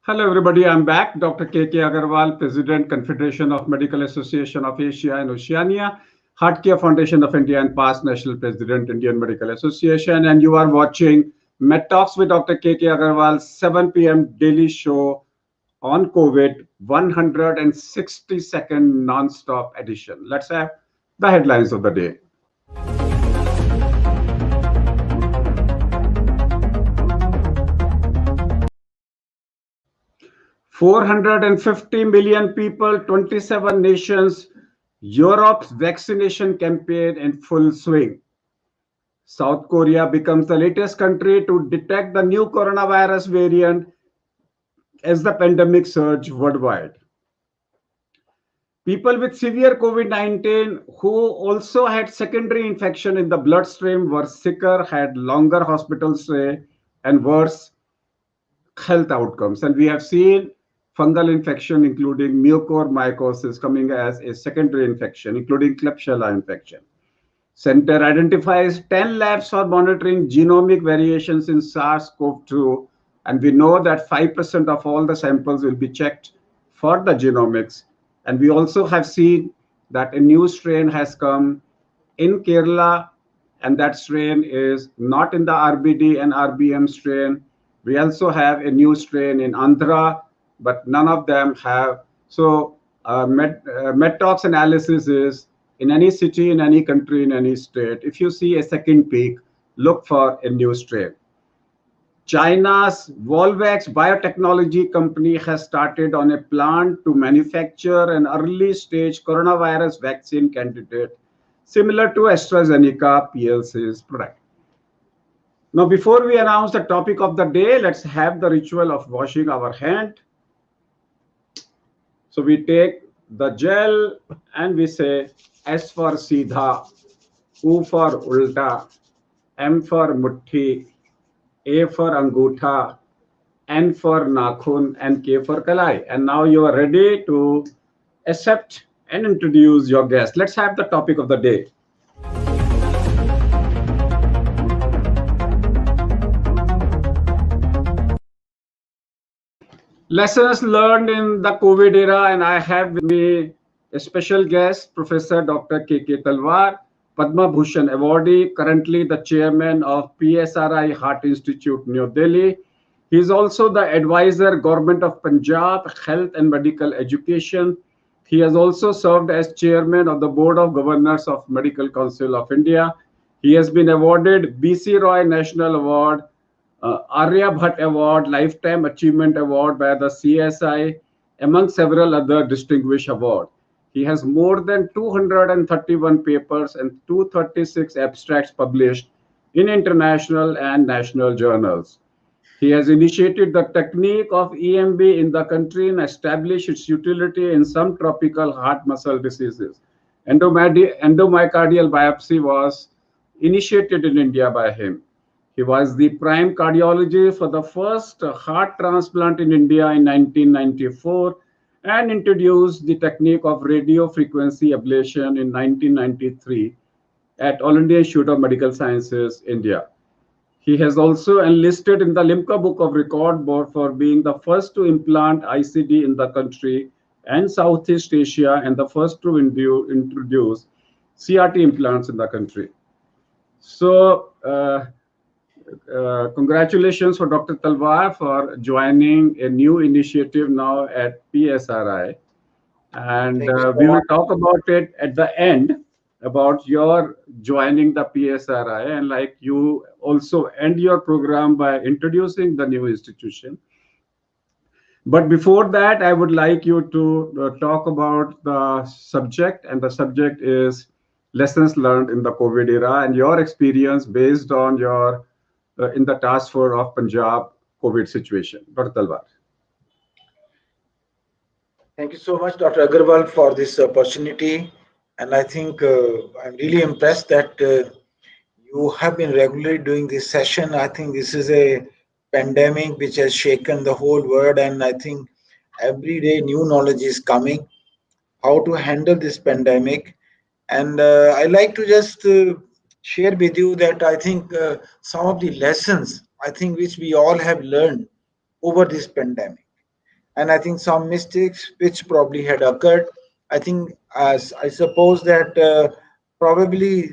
Hello, everybody. I'm back. Dr. K.K. Agarwal, President, Confederation of Medical Association of Asia and Oceania, Heartcare Foundation of India, and past National President, Indian Medical Association. And you are watching Med Talks with Dr. K.K. Agarwal, 7 p.m. daily show on COVID, 160-second non-stop edition. Let's have the headlines of the day. 450 million people, 27 nations, Europe's vaccination campaign in full swing. South Korea becomes the latest country to detect the new coronavirus variant as the pandemic surge worldwide. People with severe COVID-19 who also had secondary infection in the bloodstream were sicker, had longer hospital stay, and worse health outcomes. And we have seen fungal infection, including mucormycosis, coming as a secondary infection, including Klebsiella infection. Center identifies 10 labs for monitoring genomic variations in SARS-CoV-2, and we know that 5% of all the samples will be checked for the genomics. And we also have seen that a new strain has come in Kerala, and that strain is not in the RBD and RBM strain. We also have a new strain in Andhra, but none of them have. So MedTalks analysis is in any city, in any country, in any state, if you see a second peak, look for a new strain. China's Volvax biotechnology company has started on a plan to manufacture an early stage coronavirus vaccine candidate similar to AstraZeneca PLC's product. Now, before we announce the topic of the day, let's have the ritual of washing our hand. So we take the gel and we say S for Seedha, U for Ulta, M for Mutti, A for Angutha, N for Nakhun, and K for Kalai. And now you are ready to accept and introduce your guest. Let's have the topic of the day. Lessons learned in the COVID era, and I have with me a special guest, Professor Dr. K.K. Talwar, Padma Bhushan awardee, currently the chairman of PSRI Heart Institute, New Delhi. He is also the advisor, Government of Punjab, Health and Medical Education. He has also served as chairman of the Board of Governors of Medical Council of India. He has been awarded BC Roy National Award, Arya Bhatt Award, Lifetime Achievement Award by the CSI, among several other distinguished awards. He has more than 231 papers and 236 abstracts published in international and national journals. He has initiated the technique of EMB in the country and established its utility in some tropical heart muscle diseases. Endomyocardial biopsy was initiated in India by him. He was the prime cardiologist for the first heart transplant in India in 1994 and introduced the technique of radio frequency ablation in 1993 at All India Institute of Medical Sciences, India. He has also enlisted in the Limca Book of Record for being the first to implant ICD in the country and Southeast Asia and the first to introduce CRT implants in the country. So, congratulations for Dr. Talwar for joining a new initiative now at PSRI. And we will talk about it at the end, about your joining the PSRI, and like you also end your program by introducing the new institution. But before that, I would like you to talk about the subject, and the subject is lessons learned in the COVID era and your experience based on your in the task force of Punjab COVID situation. Dr. Talwar. Thank you so much, Dr. Agarwal, for this opportunity. And I think I'm really impressed that you have been regularly doing this session. I think this is a pandemic which has shaken the whole world, and I think every day new knowledge is coming how to handle this pandemic. And I like to just share with you that I think some of the lessons I think which we all have learned over this pandemic. and I think some mistakes which probably had occurred. I think, as I suppose that probably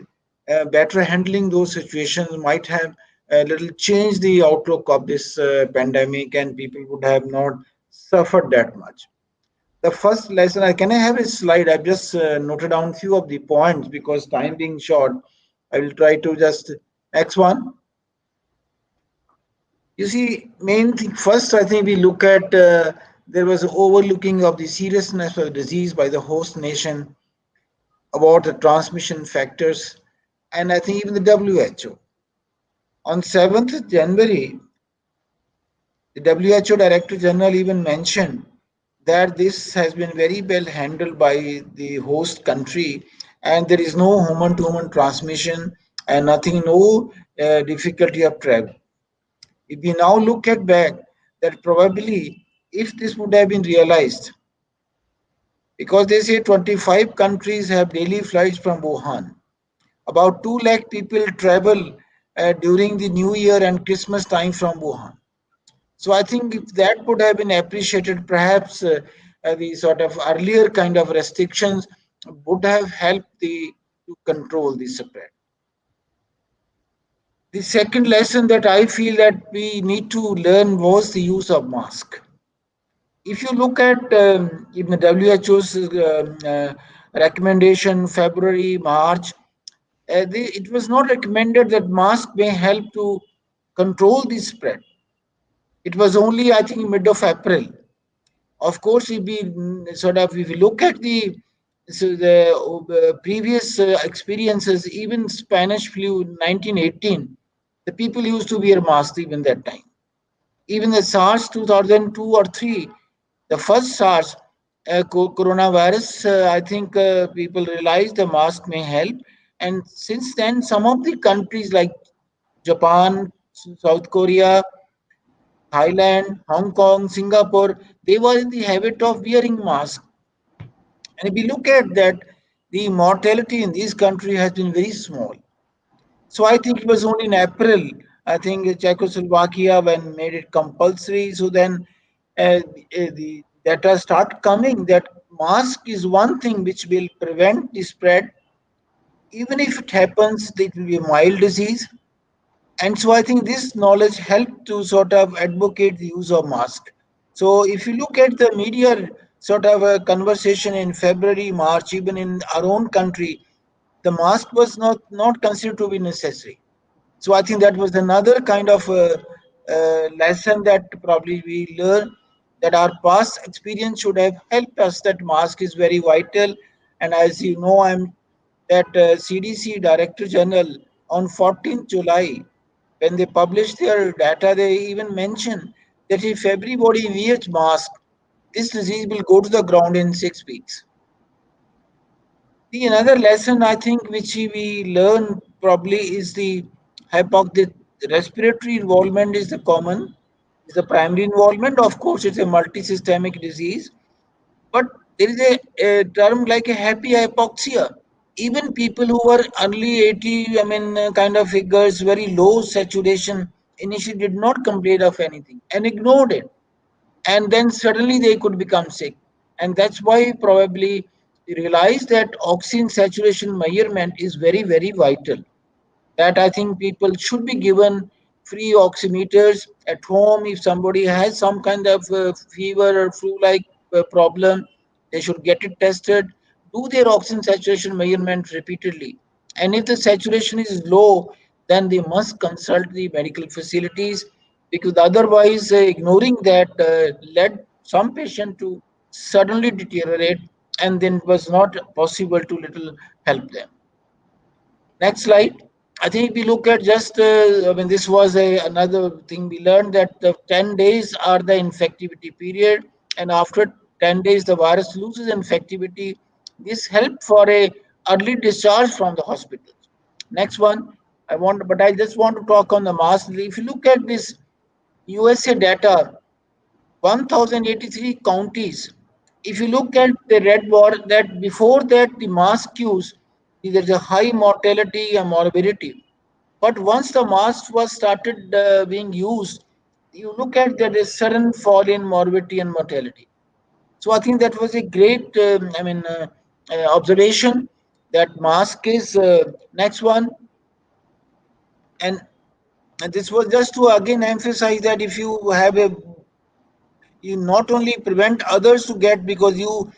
better handling those situations might have a little changed the outlook of this pandemic, and people would have not suffered that much. The first lesson, I can I have a slide? I've just noted down few of the points because time being short. I will try to just next one. You see, main thing first, I think we look at there was overlooking of the seriousness of the disease by the host nation about the transmission factors, and I think even the WHO. On 7th January, the WHO Director General even mentioned that this has been very well handled by the host country, and there is no human to human transmission and nothing, no difficulty of travel. If we now look at back, that probably if this would have been realized, because they say 25 countries have daily flights from Wuhan, about 2 lakh people travel during the New Year and Christmas time from Wuhan. So I think if that would have been appreciated, perhaps the sort of earlier kind of restrictions would have helped the to control the spread. The second lesson that I feel that we need to learn was the use of mask. If you look at in the WHO's recommendation, February, March, it was not recommended that mask may help to control the spread. It was only, I think, mid of April. Of course, if we if we look at the previous experiences, even Spanish flu 1918, the people used to wear masks even that time. Even the SARS 2002 or 3, the first SARS coronavirus, I think people realized the mask may help. And since then, some of the countries like Japan, South Korea, Thailand, Hong Kong, Singapore, they were in the habit of wearing masks. And if we look at that, the mortality in this country has been very small. So I think it was only in April, I think Czechoslovakia when made it compulsory. So then the data start coming that mask is one thing which will prevent the spread. Even if it happens, it will be a mild disease. And so I think this knowledge helped to sort of advocate the use of mask. So if you look at the media sort of a conversation in February, March, even in our own country, the mask was not considered to be necessary. So I think that was another kind of lesson that probably we learn, that our past experience should have helped us that mask is very vital. And as you know, I'm that CDC Director General on 14th July, when they published their data, they even mentioned that if everybody wears mask, this disease will go to the ground in 6 weeks. The another lesson I think which we learn probably is the respiratory involvement is the common, is the primary involvement. Of course, it's a multi-systemic disease, but there is a term like a happy hypoxia. Even people who were early 80, kind of figures, very low saturation, initially did not complain of anything and ignored it. And then suddenly they could become sick. And that's why probably they realize that oxygen saturation measurement is very, very vital. That I think people should be given free oximeters at home. If somebody has some kind of fever or flu-like problem, they should get it tested, do their oxygen saturation measurement repeatedly. And if the saturation is low, then they must consult the medical facilities, because otherwise ignoring that led some patient to suddenly deteriorate, and then it was not possible to little help them. Next slide. I think we look at just, this was another thing we learned, that the 10 days are the infectivity period, and after 10 days, the virus loses infectivity. This helped for a early discharge from the hospitals. Next one, but I just want to talk on the mask. If you look at this USA data, 1083 counties. If you look at the red bar, that before that the mask use, there's a high mortality and morbidity. But once the mask was started being used, you look at that a sudden fall in morbidity and mortality. So I think that was a great, observation. That mask is next one, and this was just to again emphasize that if you have a, you not only prevent others to get, because you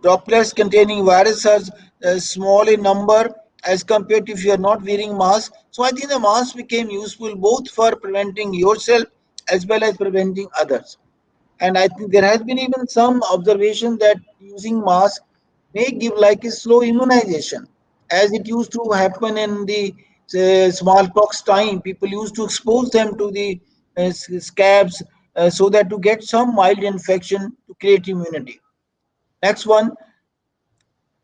droplets containing virus are small in number as compared to if you are not wearing mask. So I think the mask became useful both for preventing yourself as well as preventing others. And I think there has been even some observation that using mask may give like a slow immunization, as it used to happen in the smallpox time. People used to expose them to the scabs so that to get some mild infection to create immunity. Next one,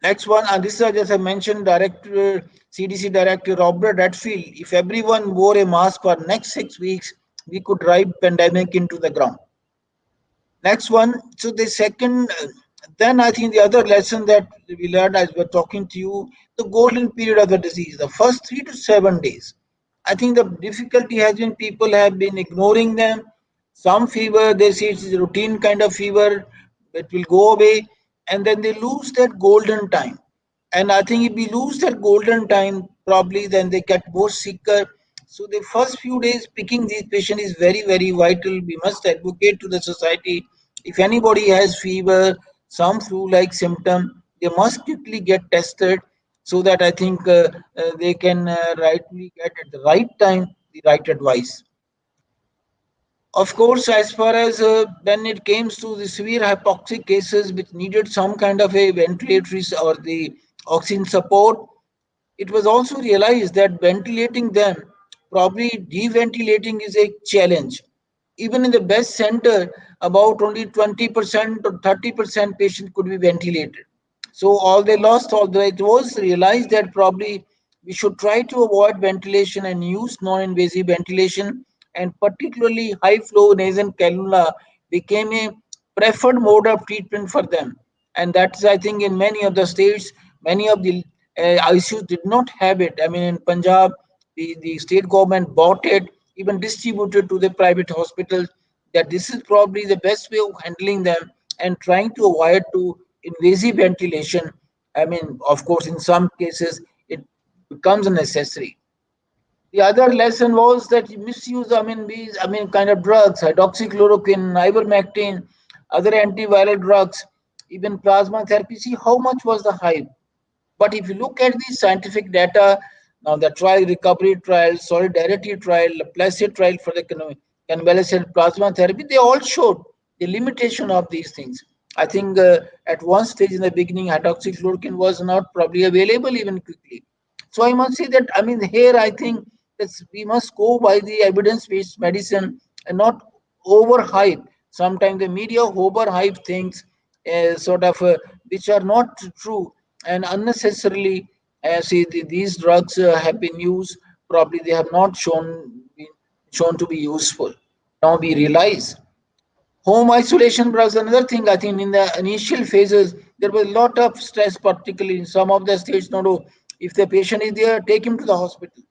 next one, and this is as I mentioned, Director CDC Director Robert Redfield. If everyone wore a mask for next 6 weeks, we could drive pandemic into the ground. Next one. So the second, then I think the other lesson that we learned as we're talking to you, the golden period of the disease, the first 3 to 7 days. I think the difficulty has been people have been ignoring them. Some fever, they say it's a routine kind of fever, it will go away, and then they lose that golden time. And I think if we lose that golden time, probably then they get more sicker. So the first few days picking these patients is very, very vital. We must advocate to the society. If anybody has fever, some flu-like symptom, they must quickly get tested so that I think they can rightly get at the right time the right advice. Of course, as far as when it came to the severe hypoxic cases which needed some kind of a ventilatory or the oxygen support, it was also realized that ventilating them, probably deventilating is a challenge. Even in the best center, about only 20% or 30% patients could be ventilated. So all they lost, although it was realized that probably we should try to avoid ventilation and use non-invasive ventilation, and particularly high flow nasal cannula became a preferred mode of treatment for them. And that's, I think, in many of the states, many of the ICUs did not have it. I mean, in Punjab, the state government bought it, even distributed to the private hospitals, that this is probably the best way of handling them and trying to avoid to invasive ventilation. I mean, of course, in some cases, it becomes a necessary. The other lesson was that misuse, kind of drugs, hydroxychloroquine, ivermectin, other antiviral drugs, even plasma therapy. See how much was the hype. But if you look at the scientific data, now the trial, recovery trial, solidarity trial, Placid trial for the convalescent plasma therapy, they all showed the limitation of these things. I think at one stage in the beginning, hydroxychloroquine was not probably available even quickly. So I must say that, I mean, here I think that we must go by the evidence-based medicine and not overhype. Sometimes the media overhype things, which are not true, and unnecessarily see these drugs have been used. Probably they have not shown to be useful. Now we realize home isolation was another thing. I think in the initial phases there was a lot of stress, particularly in some of the states. No, if the patient is there, take him to the hospital.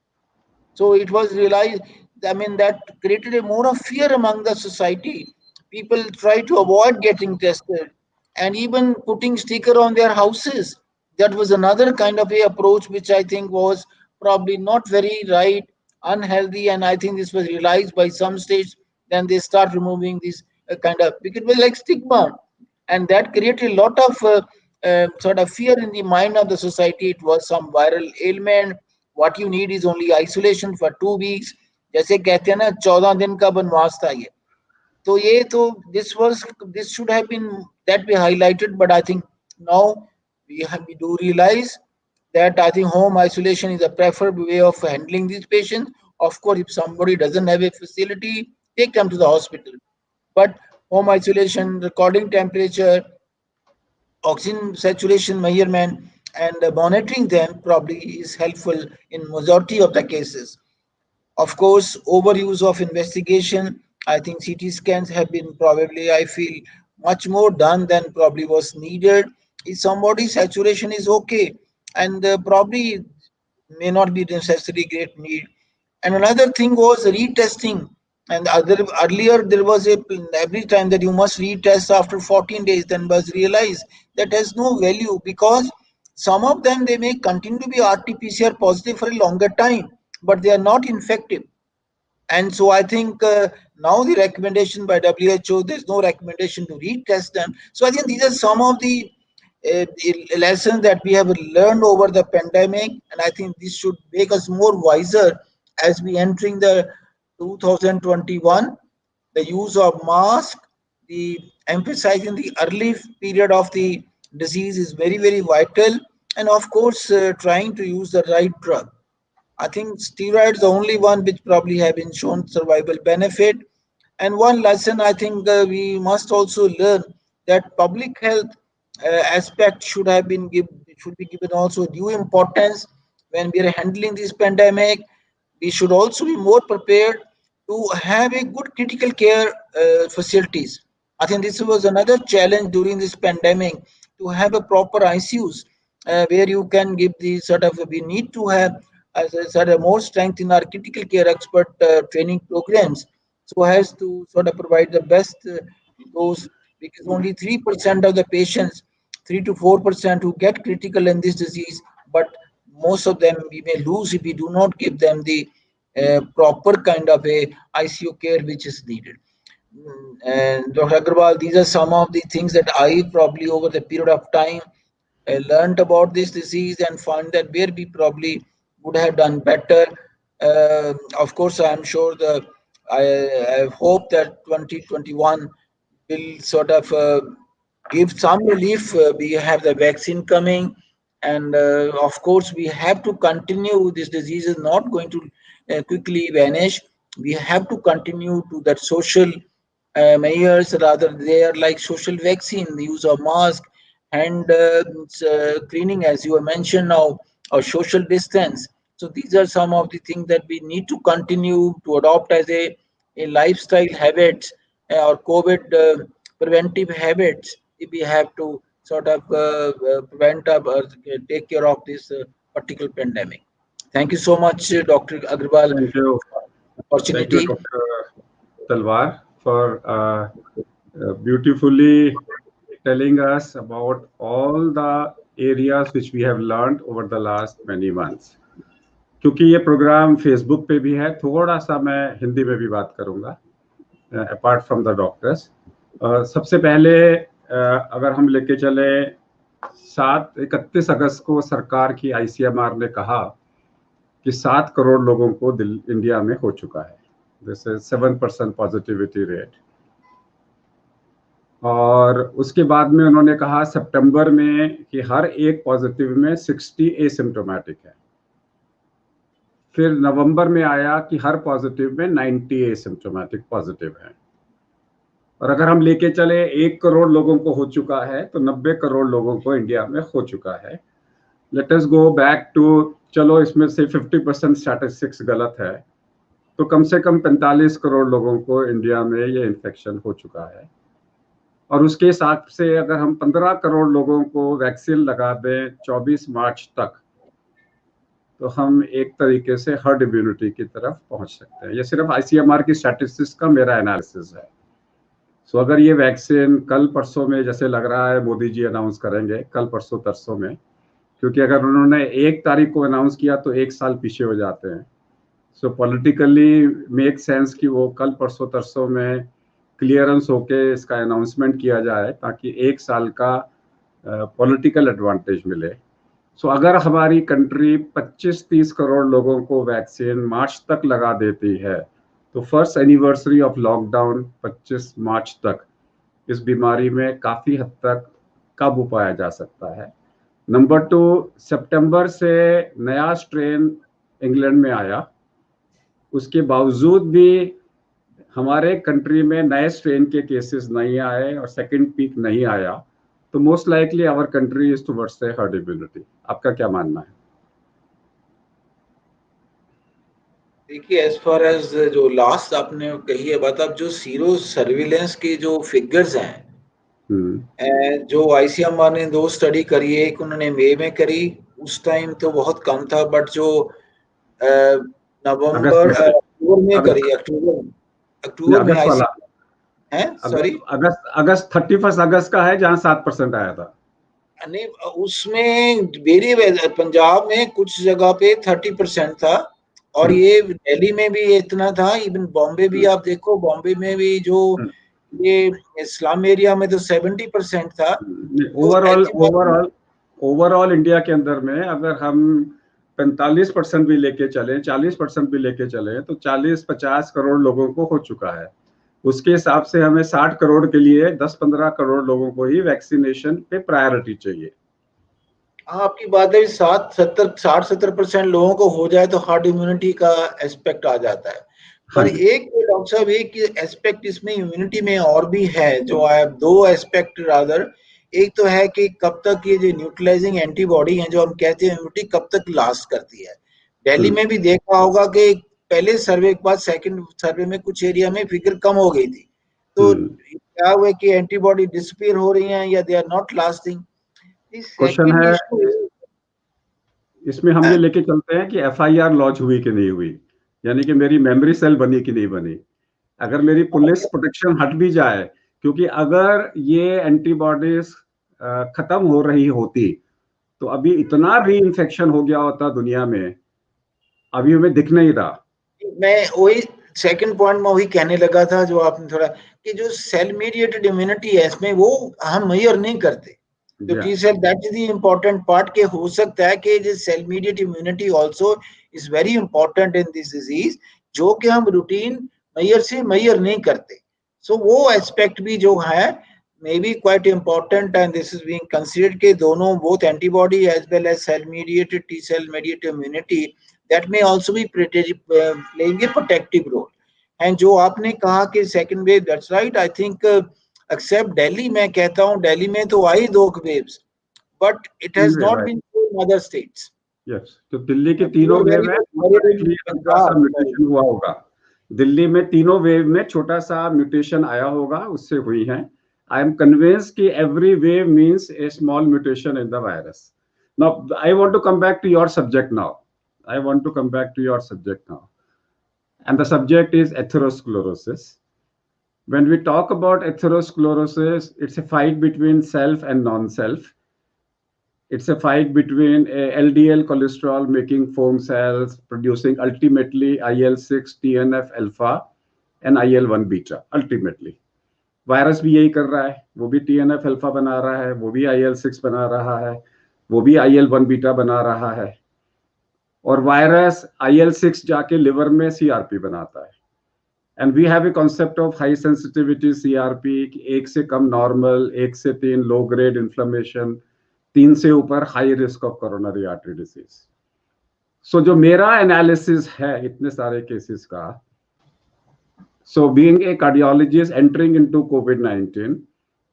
So it was realized, I mean, that created a more of fear among the society. People try to avoid getting tested and even putting sticker on their houses. That was another kind of a approach which I think was probably not very right, unhealthy, and I think this was realized by some states. Then they start removing this kind of, because it was like stigma, and that created a lot of sort of fear in the mind of the society. It was some viral ailment. What you need is only isolation for 2 weeks. जैसे कहते हैं ना 14 दिन का वनवास था ये. तो ये तो this should have been that we highlighted, but I think now we do realize that I think home isolation is a preferred way of handling these patients. Of course, if somebody doesn't have a facility, take them to the hospital. But home isolation, recording temperature, oxygen saturation measurement, and monitoring them probably is helpful in majority of the cases. Of course, overuse of investigation. I think CT scans have been probably, I feel, much more done than probably was needed. If somebody's saturation is okay, and probably may not be necessarily great need. And another thing was retesting. And earlier there was every time that you must retest after 14 days, then was realized that has no value, because some of them they may continue to be RT-PCR positive for a longer time, but they are not infective. And so I think now the recommendation by WHO, there's no recommendation to retest them. So I think these are some of the lessons that we have learned over the pandemic, and I think this should make us more wiser as we entering the 2021. The use of mask, the emphasizing the early period of the disease is very, very vital, and of course trying to use the right drug. I think steroids the only one which probably have been shown survival benefit. And one lesson I think we must also learn, that public health aspect should be given also due importance when we are handling this pandemic. We should also be more prepared to have a good critical care facilities. I think this was another challenge during this pandemic, to have a proper ICUs where you can give the sort of, we need to have as a sort of more strength in our critical care expert training programs, so as to sort of provide the best dose, because only 3% of the patients, 3 to 4% who get critical in this disease, but most of them we may lose if we do not give them the proper kind of a ICU care which is needed. And Dr. Agarwal, these are some of the things that I probably over the period of time learned about this disease, and found that where we probably would have done better. Of course, I'm sure I hope that 2021 will sort of give some relief. We have the vaccine coming, and of course, we have to continue. This disease is not going to quickly vanish. We have to continue to that social measures, rather they are like social vaccine, the use of mask, hand cleaning, as you mentioned now, or social distance. So these are some of the things that we need to continue to adopt as a lifestyle habits, or COVID preventive habits, if we have to sort of prevent or take care of this particular pandemic. Thank you so much, Dr. Agarwal, Thank you. for the Thank you, opportunity. Dr. Talwar, for beautifully telling us about all the areas which we have learned over the last many months. क्योंकि ये programme Facebook पे भी है, थोड़ा सा मैं हिंदी में भी बात करूंगा अपार्ट फ्रॉम द डॉक्टर्स। सबसे पहले अगर हम लेके चले 31 अगस्त को सरकार की ICMR ने कहा कि 7 करोड़ लोगों को इंडिया में हो चुका है, दिस इज 7% पॉजिटिविटी रेट। और उसके बाद में उन्होंने कहा सितंबर में कि हर एक पॉजिटिव में 60 एसिम्प्टोमेटिक है। फिर नवंबर में आया कि हर पॉजिटिव में 90 एसिम्प्टोमेटिक पॉजिटिव है। और अगर हम लेके चले 1 करोड़ लोगों को हो चुका है, तो 90 करोड़ लोगों को इंडिया में हो चुका है। Let us go back to, चलो इसमें से 50% स्टैटिस्टिक्स गलत है, तो कम से कम 45 करोड़ लोगों को इंडिया में ये इन्फेक्शन हो चुका है। और उसके हिसाब से अगर हम 15 करोड़ लोगों को वैक्सीन लगा दें 24 मार्च तक, तो हम एक तरीके से हर्ड इम्यूनिटी की तरफ पहुंच सकते हैं। ये सिर्फ ICMR की स्टैटिस्टिक्स का मेरा एनालिसिस है। सो अगर ये वैक्सीन कल परसों में, जैसे लग रहा है मोदी जी अनाउंस करेंगे कल परसों तरसों में, क्योंकि अगर उन्होंने 1 तारीख को अनाउंस किया तो 1 साल पीछे हो जाते हैं। सो पॉलिटिकली मेक सेंस कि वो कल परसों तरसों में क्लियरेंस होके इसका अनाउंसमेंट किया जाए, ताकि 1 साल का पॉलिटिकल एडवांटेज मिले। सो अगर हमारी कंट्री 25-30 करोड़ लोगों को वैक्सीन मार्च तक लगा देती है, तो फर्स्ट एनिवर्सरी ऑफ लॉकडाउन 25 मार्च तक इस बीमारी में काफ़ी हद तक काबू पाया जा सकता है। नंबर 2, सितंबर से नया स्ट्रेन इंग्लैंड में आया, उसके बावजूद भी हमारे कंट्री में नए स्ट्रेन के केसेस नहीं आए और सेकंड पीक नहीं आया, तो most likely our country is towards the herd immunity. आपका क्या मानना है? देखिए, एज फार एज जो लास्ट आपने कही है बात, अब जो सीरो सर्विलेंस की जो फिगर्स हैं, जो ICMR ने 2 स्टडी करी है, एक उन्होंने मई में करी, उस टाइम तो बहुत कम था, बट जो नवंबर अक्टूबर में करी, अक्टूबर अक्टूबर में अगस्त वाला है, सॉरी अगस्त 31 अगस्त का है, जहां 7% आया था। नहीं, उसमें वेरी पंजाब में कुछ जगह पे 30% था, और ये दिल्ली में भी इतना था, इवन बॉम्बे भी आप देखो, बॉम्बे में भी जो ये स्लम एरिया में तो 70% था। ओवरऑल इंडिया के अंदर में अगर हम 45% भी लेके चले, 40% भी लेके चले, तो 40-50 करोड़ लोगों को हो चुका है। उसके हिसाब से हमें 60 करोड़ के लिए 10-15 करोड़ लोगों को ही वैक्सीनेशन पे प्रायोरिटी चाहिए। हाँ, आपकी बात है, 60-70% लोगों को हो जाए तो हार्ड इम्यूनिटी का एस्पेक्ट आ जाता है। पर एक डॉक्टर साहब, एक एस्पेक्ट इसमें इम्यूनिटी में और भी है, जो है दो एस्पेक्ट रादर। एक तो है कि कब तक ये जो न्यूट्रलाइजिंग एंटीबॉडी है, जो हम कहते हैं इम्यूनिटी, कब तक लास्ट करती है। दिल्ली में भी देखा होगा कि पहले सर्वे के बाद सेकंड सर्वे में कुछ एरिया में फिगर कम हो गई थी, तो क्या हुआ कि एंटीबॉडी डिसअपीयर हो रही हैं या they are not lasting. Question है इसमें हम ये लेके चलते हैं कि FIR लॉन्च हुई कि नहीं हुई, यानी कि मेरी मेमोरी सेल बनी कि नहीं बनी। अगर मेरी पुलिस प्रोटेक्शन हट भी जाए, क्योंकि अगर ये एंटीबॉडीज खत्म हो रही होती तो अभी इतना री इन्फेक्शन हो गया होता दुनिया में, अभी हमें दिख नहीं रहा। मैं वही सेकंड पॉइंट में वही कहने लगा था, जो आपने थोड़ा, कि जो सेल मीडिएटेड इम्यूनिटी है इसमें, वो हम मेजर नहीं करते। तो T cell, that is the important part, के हो सकता है कि जो cell mediated immunity also is very important in this disease, जो कि हम रूटीन मेजर से मेजर नहीं करते। सो वो एस्पेक्ट भी जो है may be quite important, and this is being considered के दोनों, both antibody as well as cell mediated T cell mediated immunity, that may also be playing a protective role. And जो आपने कहा कि second wave, that's right, I think except Delhi, मैं कहता हूँ दिल्ली में तो आई 2 waves, but it has not been in other states. Yes, तो दिल्ली के तीनों वेव है, छोटा सा म्यूटेशन हुआ होगा। दिल्ली में तीनों वेव में छोटा सा म्यूटेशन आया होगा, उससे हुई है। I am convinced कि every wave means a small mutation in the virus. Now, I want to come back to your subject now. And the subject is atherosclerosis. When we talk about atherosclerosis, it's a fight between self and non-self. It's a fight between LDL cholesterol making foam cells producing ultimately IL-6, TNF alpha and IL-1 beta, ultimately. Virus भी यही कर रहा है, वो भी TNF alpha बना रहा है, वो भी IL-6 बना रहा है, वो भी IL-1 बीटा बना रहा है, और वायरस IL-6 जाके लिवर में CRP बनाता है। And we have a concept of high sensitivity CRP, 1 से कम नॉर्मल, 1 से 3 लो ग्रेड इन्फ्लेमेशन, 3 से ऊपर high risk of coronary artery disease. So जो मेरा एनालिसिस है इतने सारे केसेस का, so being a cardiologist entering into COVID-19,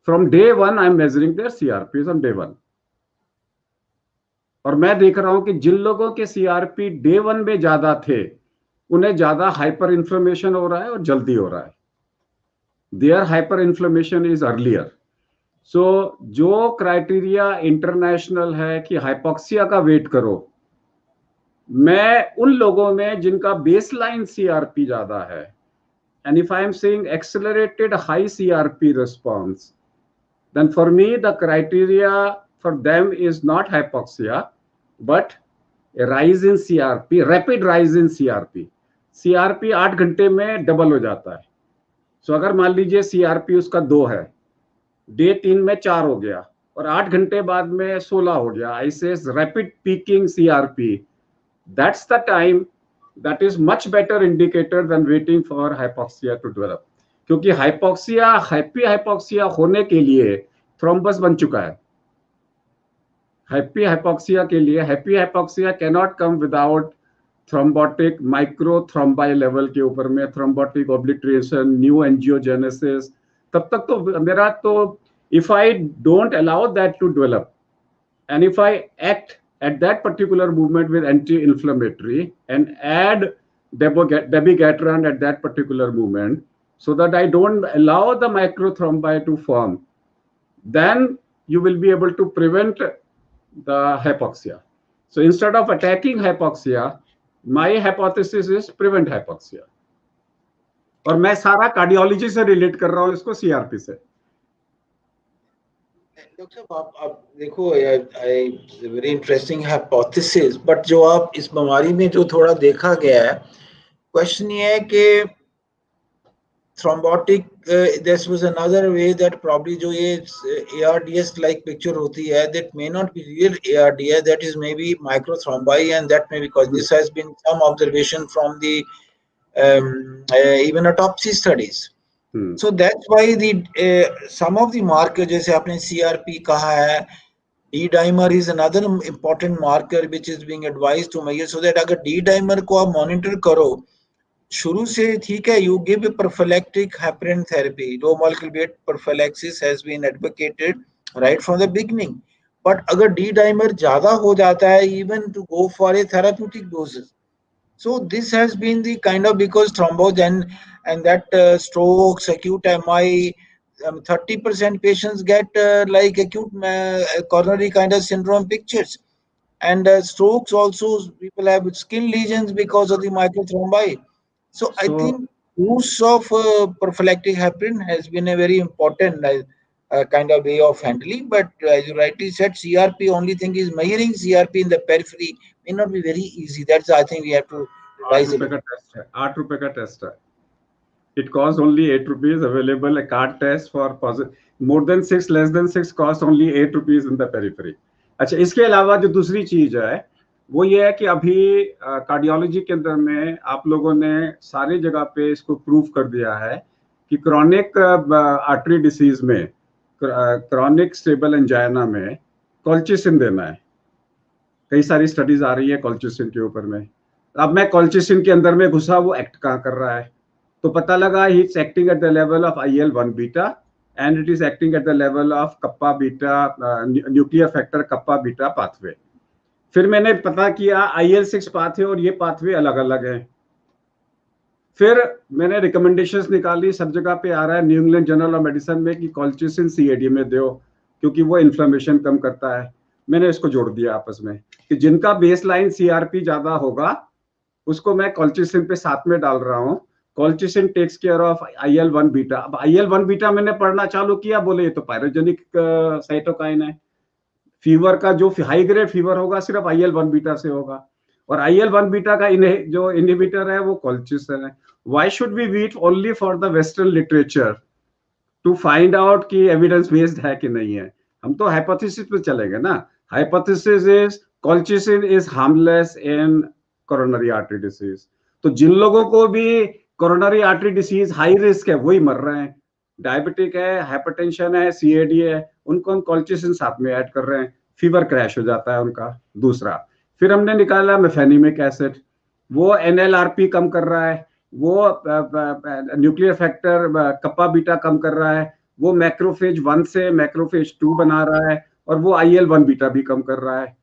from day one I'm measuring their CRPs on day one. और मैं देख रहा हूं कि जिन लोगों के CRP day one में ज्यादा थे, उन्हें ज्यादा हाइपर इन्फ्लेमेशन हो रहा है और जल्दी हो रहा है। Their hyperinflammation is earlier. So जो क्राइटेरिया इंटरनेशनल है कि हाइपोक्सिया का वेट करो, मैं उन लोगों में जिनका बेसलाइन CRP ज्यादा है, and if I am seeing accelerated high CRP response, then for me the criteria for them is not hypoxia, but a rise in CRP, rapid rise in CRP. CRP 8 घंटे में double हो जाता है। So अगर मान लीजिए CRP उसका 2 है, डे 3 में 4 हो गया और 8 घंटे बाद में 16 हो गया, I say rapid peaking CRP, that's the time, that is much better indicator than waiting for hypoxia to develop. क्योंकि हाइपोक्सिया, हैप्पी हाइपोक्सिया होने के लिए थ्रोम्बस बन चुका है। हैप्पी हाइपोक्सिया के लिए, happy hypoxia cannot come without thrombotic microthrombi level के ऊपर में थ्रोम्बोटिक ऑब्लिटरेशन, न्यू एंजियोजेनेसिस, तब तक तो मेरा तो, if I don't allow that to develop and if I act at that particular movement with anti-inflammatory and add dabigatran at that particular movement, so that I don't allow the microthrombi to form, then you will be able to prevent the hypoxia. So instead of attacking hypoxia, my hypothesis is prevent hypoxia. और मैं सारा cardiology से relate कर रहा हूँ इसको CRP से। Doctor साहब आप देखो, वेरी इंटरेस्टिंग हाइपोथेसिस, बट जो आप इस बीमारी में जो थोड़ा देखा गया है, क्वेश्चन ये है कि thrombotic, this was another way that probably जो ये ARDS like picture होती है, that may not be real ARDS, that is maybe microthrombi, and that may be because this has been some observation from the even autopsy studies. So that's why the some of the markers, जैसे आपने CRP कहा है, D-dimer is another important marker which is being advised to measure, so that अगर D-dimer को आप monitor करो शुरू से, ठीक है, you give a prophylactic heparin therapy, low molecular weight prophylaxis has been advocated right from the beginning, but अगर D-dimer ज्यादा हो जाता है, even to go for a therapeutic doses. So this has been the kind of, because thrombosis and that strokes, acute MI, 30% patients get like acute coronary kind of syndrome pictures, and strokes also, people have skin lesions because of the microthrombi. So I think use of prophylactic heparin has been a very important kind of way of handling. But as you rightly said, CRP, only thing is measuring CRP in the periphery may not be very easy. That's, I think we have to revise it. 8 रुपए का test है. It costs only 8 rupees. Available a card test for positive. More than 6, less than 6 cost only 8 rupees in the periphery. अच्छा, इसके अलावा जो दूसरी चीज है वो ये है कि अभी कार्डियोलॉजी के अंदर में आप लोगों ने सारी जगह पे इसको प्रूव कर दिया है कि क्रॉनिक आर्टरी डिसीज में, क्रॉनिक स्टेबल एंजाइना में कॉल्चिसिन देना है. कई सारी स्टडीज आ रही है कॉल्चिसिन के ऊपर में. अब मैं कॉल्चिसिन के अंदर में घुसा, वो एक्ट कहाँ कर रहा है, तो पता लगा ही it's acting at the level of IL-1 beta and it is acting at the level of kappa beta, nuclear factor kappa beta pathway. फिर मैंने पता किया IL-6 पाथवे और ये पाथवे अलग अलग हैं. फिर मैंने रिकमेंडेशंस निकाली, सब जगह पे आ रहा है new England journal of medicine में कि कॉल्चिसिन CAD में दो क्योंकि वो इन्फ्लेमेशन कम करता है. मैंने इसको जोड़ दिया आपस में कि जिनका बेसलाइन CRP ज्यादा होगा उसको मैं कॉल्चिसिन पे साथ में डाल रहा हूँ. Colchicine takes care of IL-1 beta. अब IL-1 बीटा मैंने पढ़ना चालू किया, बोले ये तो पायरोजेनिक साइटोकाइन है. फीवर का जो हाई ग्रेड फीवर होगा सिर्फ IL-1 बीटा से होगा, और IL-1 बीटा का जो इनहिबिटर है वो कॉल्चिसिन है. Why should we wait only for the western literature to find out कि एविडेंस बेस्ड है कि नहीं है? हम तो हाइपोथेसिस पे चलेंगे ना. Hypothesis is colchicine is harmless in coronary artery disease. तो जिन लोगों को भी coronary artery disease high risk है वही मर रहे हैं. डायबिटिक है, हाइपरटेंशन है, CAD है, उनको हम कॉल्चिसिन साथ में ऐड कर रहे हैं, फीवर क्रैश हो जाता है उनका. दूसरा फिर हमने निकाला मेफेनिमिक एसिड, वो NLRP कम कर रहा है, वो न्यूक्लियर फैक्टर कप्पा बीटा कम कर रहा है, वो मैक्रोफेज 1 से मैक्रोफेज 2 बना रहा है, और वो IL-1 बीटा भी कम कर रहा है.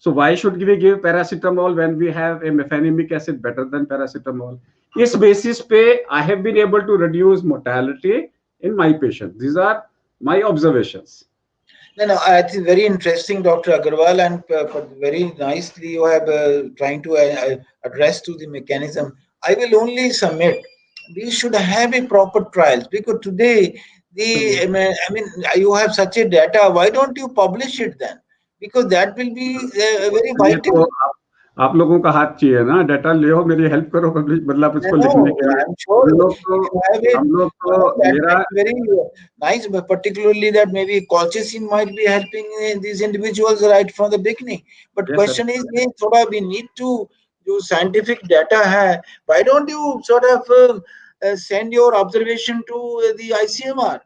So why should we give paracetamol when we have a mefenamic acid better than paracetamol? इस basis पे I have been able to reduce mortality in my patients. These are my observations. No, I think very interesting, Dr. Agarwal, and very nicely you have trying to address to the mechanism. I will only submit we should have a proper trials, because today I mean you have such a data. Why don't you publish it then? Because that will be very vital. आप लोगों का हाथ चाहिए ना, data ले हो, मेरी help करो मतलब इसको लिखने के लिए. हम लोग को मेरा very nice, but particularly that maybe colchicine might be helping these individuals right from the beginning. But yes, question is, थोड़ा we need to जो scientific data है, why don't you sort of send your observation to the ICMR?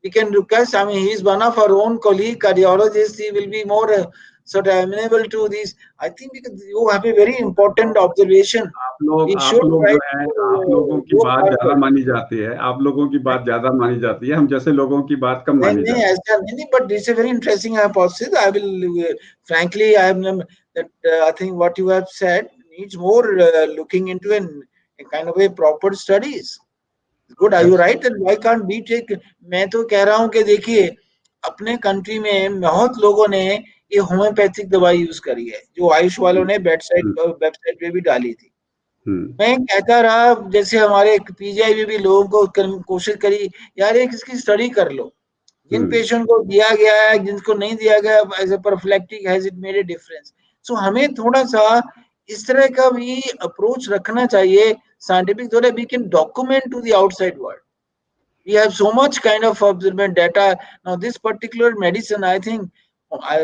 We can request. I mean, he is one of our own colleague cardiologists. He will be more sort of amenable to these. I think because you have a very important observation. आप लोग जो है, आप लोगों की बात ज्यादा मानी जाती है. आप लोगों की बात ज्यादा मानी जाती है, हम जैसे लोगों की बात कम मानी जाती है. नहीं, but this is a very interesting hypothesis. I will frankly, I have that I think what you have said needs more looking into a kind of a proper studies. Good, are you right? And why can't we take? मैं तो कह रहा हूँ कि देखिए अपने country में बहुत लोगों ने ये होम्योपैथिक दवाई यूज करी है, जो आयुष वालों ने वेबसाइट पे भी डाली थी. मैं कहता रहा, जैसे हमारे पीजीआई में भी लोगों को कोशिश करी, यार एक इसकी स्टडी कर लो, जिन पेशेंट को दिया गया है, जिनको नहीं दिया गया, as a prophylactic has it made a difference. So हमें थोड़ा सा इस तरह का भी अप्रोच रखना चाहिए scientific, so that we can document to the outside world. We have so much kind of observation data. Now this particular medicine, I think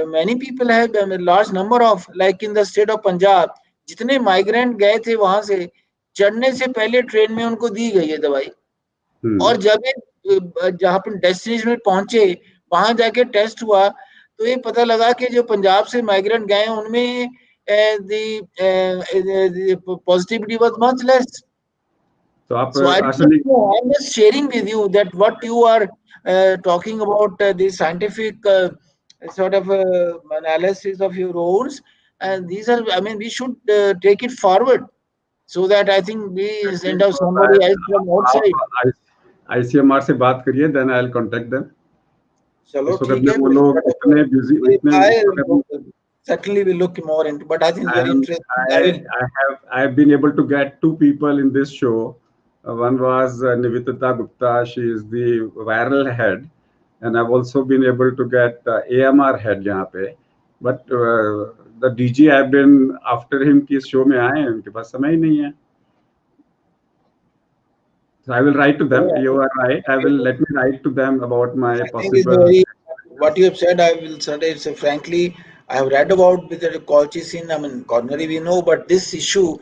many people have a large number of, like in the state of Punjab, जितने migrant गए थे वहां से, चढ़ने से पहले train में उनको दी गई है दवाई, और जब जहां पर डेस्टिनेशन में पहुंचे वहां जाके टेस्ट हुआ तो ये पता लगा कि जो पंजाब से माइग्रेंट गए उनमें positivity was much less. So I'm just sharing with you that what you are talking about, the scientific sort of analysis of your roles, and these are, I mean, we should take it forward, so that I think we send out somebody else from outside. ICMR से बात करिए, then I'll contact them. चलो ठीक है. वो लोग इतने busy, certainly will look more into, but I think it's very interesting. I have been able to get 2 people in this show. One was Nivedita Gupta. She is the viral head, and I've also been able to get AMR head यहाँ पे. But the DG, I've been after him कि इस show में आए, उनके पास समय ही नहीं है. So I will write to them. You are right. Let me write to them about my possible. What you have said, I will say frankly, I have read about with the colchicine. I mean, coronary we know, but this issue,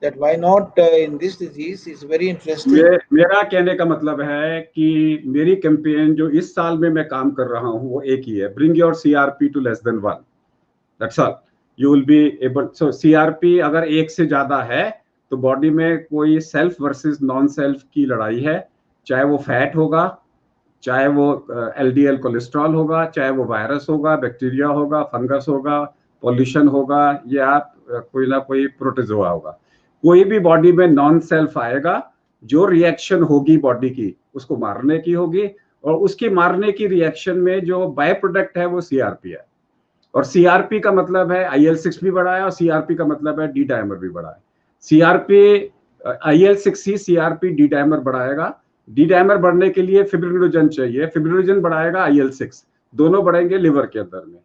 that why not in this disease, is very interesting. मेरा कहने का मतलब है कि मेरी campaign जो इस साल में मैं काम कर रहा हूँ वो एक ही है, bring your CRP to less than 1. That's all. You will be able. So CRP अगर 1 से ज्यादा है तो बॉडी में कोई सेल्फ वर्सेस नॉन सेल्फ की लड़ाई है, चाहे वो फैट होगा, चाहे वो LDL कोलेस्ट्रॉल होगा, चाहे वो वायरस होगा, बैक्टीरिया होगा, फंगस होगा, पॉल्यूशन होगा, या कोई ना कोई प्रोटोजोआ होगा. कोई भी बॉडी में नॉन सेल्फ आएगा, जो रिएक्शन होगी बॉडी की उसको मारने की होगी, और उसकी मारने की रिएक्शन में जो बाय प्रोडक्ट है वो CRP है. और CRP का मतलब है IL-6 भी बढ़ा है, और CRP का मतलब है डी डायमर भी बढ़ा है. CRP IL-6 ही CRP डी डायमर बढ़ाएगा. डी डायमर बढ़ने के लिए फिब्रिनोजन चाहिए, फिब्रिनोजन बढ़ाएगा IL-6, दोनों बढ़ेंगे लिवर के अंदर में.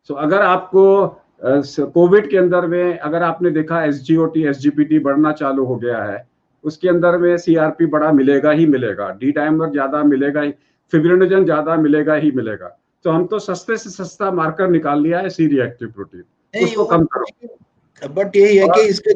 सो अगर आपको कोविड के अंदर में अगर आपने देखा SGOT SGPT बढ़ना चालू हो गया है, उसके अंदर में CRP बड़ा मिलेगा ही मिलेगा, डी डायमर ज्यादा मिलेगा ही, फिब्रिनोजन ज्यादा मिलेगा ही मिलेगा. तो हम तो सस्ते से सस्ता मार्कर निकाल लिया है C रिएक्टिव प्रोटीन, उसको कम करो. But यही है कि इसके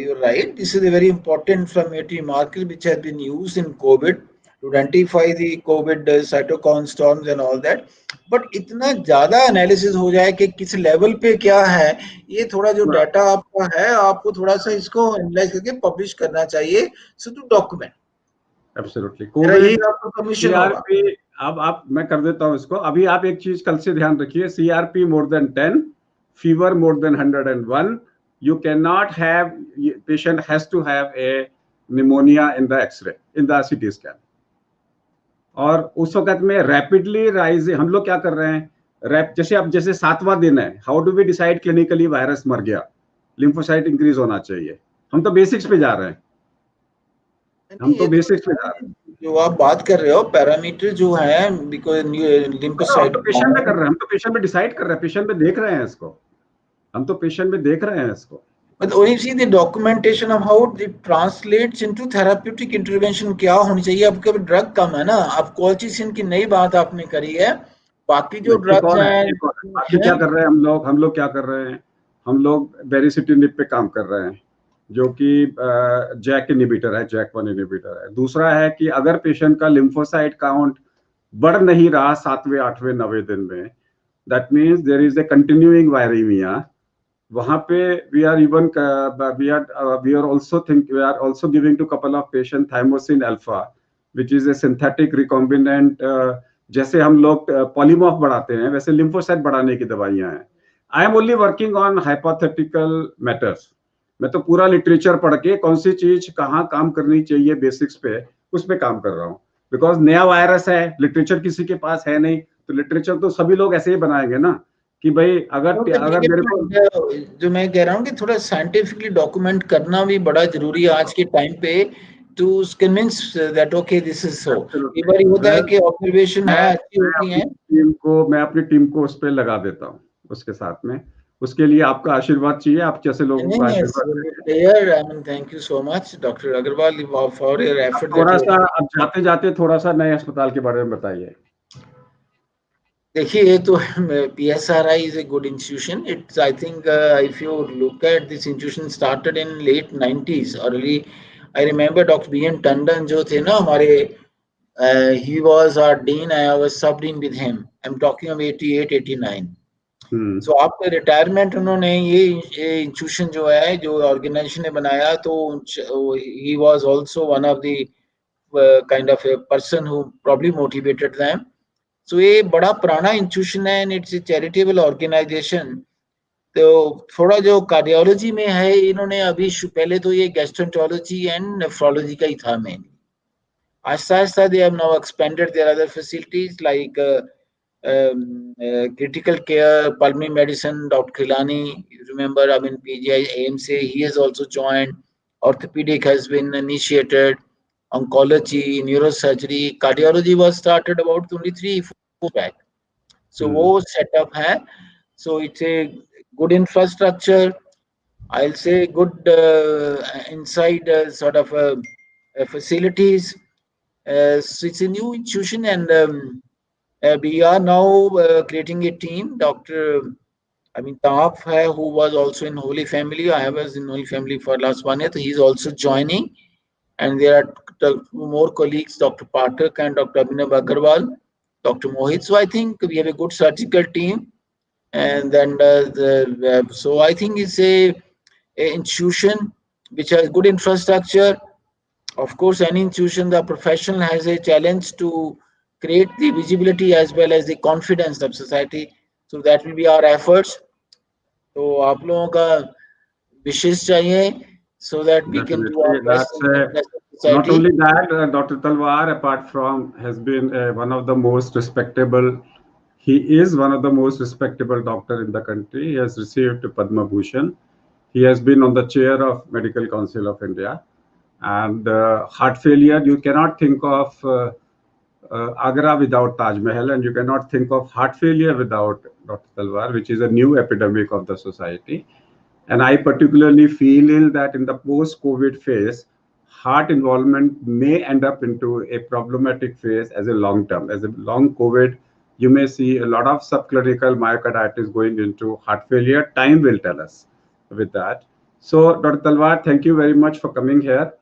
you're right, this is a very important inflammatory marker which has been used in COVID to identify the COVID cytokine storms and all that. But इतना ज़्यादा एनालिसिस हो जाए कि किस लेवल पे क्या है, ये थोड़ा जो डाटा आपका है, आपको थोड़ा सा इसको एनालाइज करके पब्लिश करना चाहिए, so to document. Absolutely. CRP, अब आप मैं कर देता हूँ इसको. अभी आप एक चीज कल से ध्यान रखिए, CRP more than 10, fever more than 101, you cannot have, patient has to have a pneumonia in the X-ray, in the CT scan. और उस वक्त में रैपिडली राइज, हम लोग क्या कर रहे हैं, जैसे 7वां दिन है, how do we decide clinically virus मर गया, लिम्फोसाइट इंक्रीज होना चाहिए. हम तो बेसिक्स पे जा रहे हैं, हम तो बेसिक्स पे जा रहे हैं. जो आप बात कर रहे हो पैरामीटर जो है, बिकॉज़ लिम्फोसाइट पेशेंट में कर रहे हैं, हम तो पेशेंट में डिसाइड कर रहे हैं, पेशेंट में देख रहे हैं इसको, हम तो पेशेंट में देख रहे हैं इसको. But when you see the documentation of how it translates into therapeutic intervention, क्या होनी चाहिए. आपके ड्रग कम है ना, आप कोल्चिसिन की नई बात आपने करी है, बाकी जो ड्रग्स हैं बाकी क्या कर रहे हैं हम लोग क्या कर रहे हैं, हम लोग बेरिसिटिनिब पे काम कर रहे हैं, जो कि जैक इनहिबिटर है, JAK1 इनहिबिटर है. दूसरा है कि अगर पेशेंट का लिम्फोसाइट काउंट बढ़ नहीं रहा 7वें 8वें 9वें दिन में, that means there is a continuing viraemia. वहां पे we are also giving to couple of patient thymosin alpha, which is a synthetic recombinant. जैसे हम लोग पॉलीमॉर्फ बढ़ाते हैं, वैसे लिम्फोसाइट बढ़ाने की दवाइयां हैं. I am only working on hypothetical matters. मैं तो पूरा लिटरेचर पढ़ के कौन सी चीज कहाँ काम करनी चाहिए बेसिक्स पे, उस पे काम कर रहा हूँ. बिकॉज नया वायरस है, लिटरेचर किसी के पास है नहीं, तो लिटरेचर तो सभी लोग ऐसे ही बनाएंगे ना कि भाई अगर मेरे को जो मैं कह रहा हूँ कि थोड़ा साइंटिफिकली डॉक्यूमेंट करना भी बड़ा जरूरी है आज के टाइम पे, to convince that okay this is so. एक बार होता है कि ऑब्जर्वेशन है अच्छी होती है, मैं अपनी टीम को उस पर लगा देता हूँ उसके साथ में। उसके लिए आपका आशीर्वाद चाहिए, आप जैसे लोगों का आशीर्वाद। Thank you so much doctor Agarwal for your effort. थोड़ा सा अब जाते जाते थोड़ा सा नए अस्पताल के बारे में बताइए। देखिए, ये तो PSRI is a good institution. It's, I think, if you look at this institution started in late 90s or early. I remember Dr. B.N. Tandon जो थे ना हमारे, he was our dean. I was sub dean with him. I'm talking of 88, 89. So आपके retirement उन्होंने ये institution जो है, जो ऑर्गेनाइजेशन ने बनाया, तो he was also one of the kind of a person who probably motivated them. So ये बड़ा पुराना इंस्टीट्यूशन है and it's a charitable organisation. तो थोड़ा जो कार्डियोलॉजी में है, इन्होंने अभी पहले तो ये गैस्ट्रोएंटरोलॉजी एंड नेफ्रोलॉजी का ही था मेन। आहिस्ता आहिस्ता they have now expanded their other facilities like critical care, pulmonary medicine. Dr. Khilani, you remember, I mean, PGI AMC, he has also joined. Orthopedic has been initiated. Oncology, neurosurgery, cardiology was started about only 3-4 back. So वो setup है. So it's a good infrastructure. I'll say good inside sort of facilities. So it's a new institution, and we are now creating a team. Dr. Taaf hai, who was also in Holy Family. I was in Holy Family for last 1 year. So he's also joining. And there are two more colleagues, Dr. Pathak and Dr. Abhinav Agarwal, Dr. Mohit. So I think we have a good surgical team. And then so I think it's a institution which has good infrastructure. Of course, any institution, the professional has a challenge to create the visibility as well as the confidence of society. So that will be our efforts. तो आप लोगों का विशेष चाहिए, so that we can do our best in the society. Not only that, Dr. Talwar, apart from, has been one of the most respectable, he is one of the most respectable doctor in the country. He has received Padma Bhushan. He has been on the chair of Medical Council of India. And heart failure, you cannot think of Agra without Taj Mahal, and you cannot think of heart failure without Dr. Talwar, which is a new epidemic of the society. And I particularly feel that in the post-COVID phase, heart involvement may end up into a problematic phase as a long term. As a long COVID, you may see a lot of subclinical myocarditis going into heart failure. Time will tell us with that. So, Dr. Talwar, thank you very much for coming here.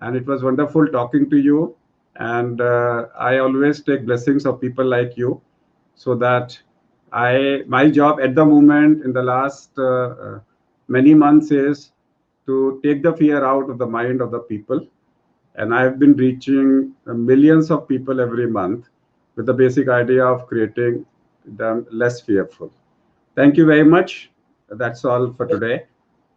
And it was wonderful talking to you. And I always take blessings of people like you, so that my job at the moment in the last many months is to take the fear out of the mind of the people. And I've been reaching millions of people every month with the basic idea of creating them less fearful. Thank you very much. That's all for today.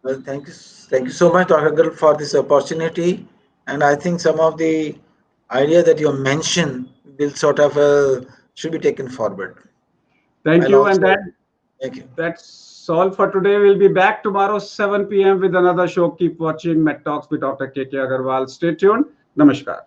Well, thank you so much, Dr. Agarwal, for this opportunity. And I think some of the idea that you mentioned will sort of should be taken forward. Thank you. And thank you. That's all for today. We'll be back tomorrow 7 p.m. with another show. Keep watching Med Talks with Dr. KK Agarwal. Stay tuned. Namaskar.